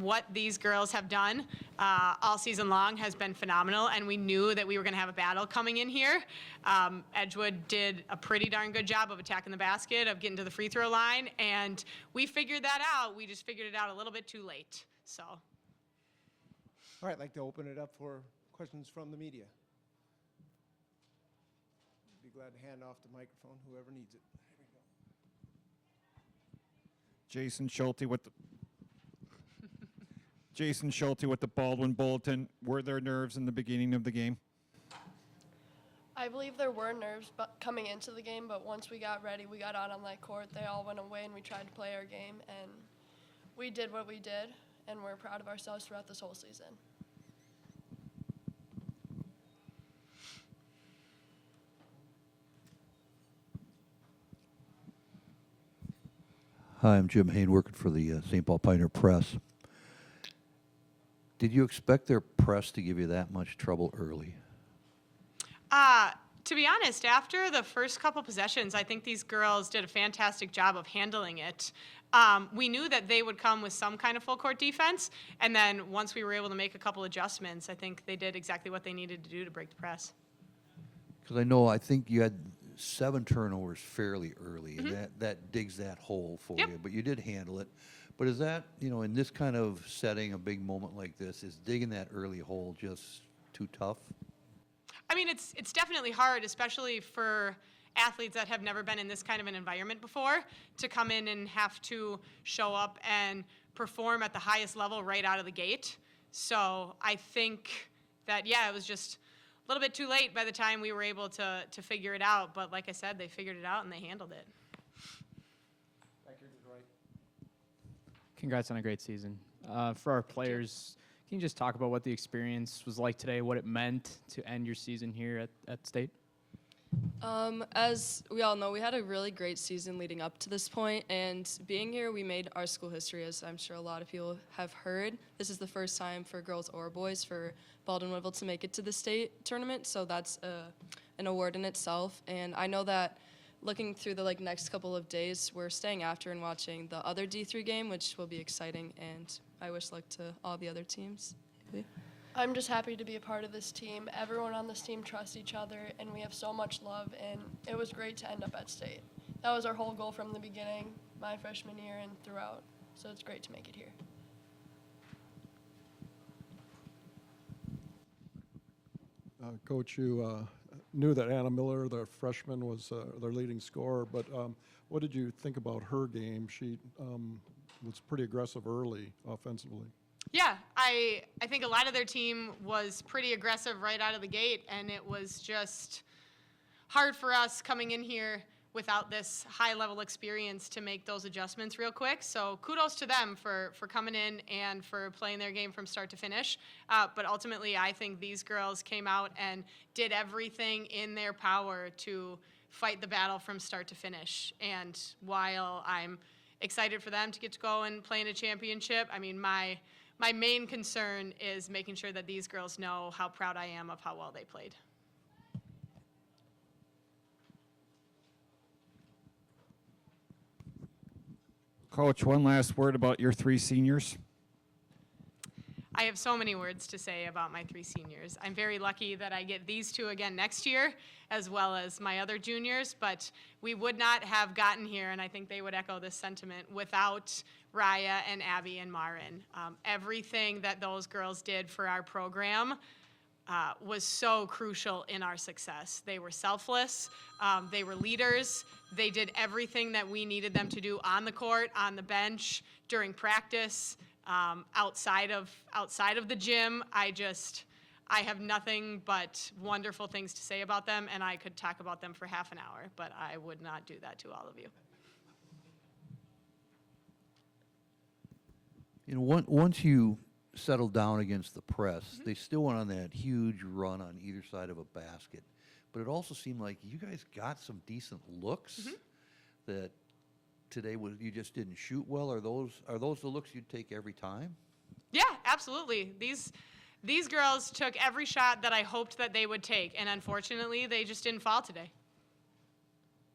what these girls have done all season long has been phenomenal, and we knew that we were going to have a battle coming in here. Edgewood did a pretty darn good job of attacking the basket, of getting to the free throw line, and we figured that out. We just figured it out a little bit too late. So. All right, I'd like to open it up for questions from the media. Be glad to hand off the microphone, whoever needs it. There we go. Jason Schulte with the Baldwin Bulletin. Were there nerves in the beginning of the game? I believe there were nerves coming into the game, but once we got ready, we got out on that court, they all went away and we tried to play our game, and we did what we did, and we're proud of ourselves throughout this whole season. Hi, I'm Jim Hain, working for the St. Paul Pioneer Press. Did you expect their press to give you that much trouble early? To be honest, after the first couple possessions, I think these girls did a fantastic job of handling it. We knew that they would come with some kind of full court defense, and then once we were able to make a couple adjustments, I think they did exactly what they needed to do to break the press. Because I think you had 7 turnovers fairly early, and that digs that hole for you, but you did handle it. But is that, in this kind of setting, a big moment like this, is digging that early hole just too tough? I mean, it's definitely hard, especially for athletes that have never been in this kind of an environment before, to come in and have to show up and perform at the highest level right out of the gate. So I think that, it was just a little bit too late by the time we were able to figure it out. But like I said, they figured it out and they handled it. Back here to the right. Congrats on a great season. For our players, can you just talk about what the experience was like today, what it meant to end your season here at State? As we all know, we had a really great season leading up to this point, and being here, we made our school history, as I'm sure a lot of people have heard. This is the first time for girls or boys for Baldwin-Woodville to make it to the state tournament, so that's an award in itself. And I know that looking through the next couple of days, we're staying after and watching the other D3 game, which will be exciting, and I wish luck to all the other teams. I'm just happy to be a part of this team. Everyone on this team trusts each other, and we have so much love, and it was great to end up at State. That was our whole goal from the beginning, my freshman year and throughout, so it's great to make it here. Coach, you knew that Anna Miller, the freshman, was their leading scorer, but what did you think about her game? She was pretty aggressive early offensively. Yeah, I think a lot of their team was pretty aggressive right out of the gate, and it was just hard for us coming in here without this high-level experience to make those adjustments real quick. So kudos to them for coming in and for playing their game from start to finish. But ultimately, I think these girls came out and did everything in their power to fight the battle from start to finish. And while I'm excited for them to get to go and play in a championship, I mean, my main concern is making sure that these girls know how proud I am of how well they played. Coach, one last word about your 3 seniors. I have so many words to say about my 3 seniors. I'm very lucky that I get these 2 again next year, as well as my other juniors, but we would not have gotten here, and I think they would echo this sentiment, without Raya and Abby and Marin. Everything that those girls did for our program was so crucial in our success. They were selfless, they were leaders, they did everything that we needed them to do on the court, on the bench, during practice, outside of the gym. I have nothing but wonderful things to say about them, and I could talk about them for half an hour, but I would not do that to all of you. Once you settled down against the press, they still went on that huge run on either side of a basket. But it also seemed like you guys got some decent looks that today you just didn't shoot well. Are those the looks you'd take every time? Yeah, absolutely. These girls took every shot that I hoped that they would take, and unfortunately, they just didn't fall today.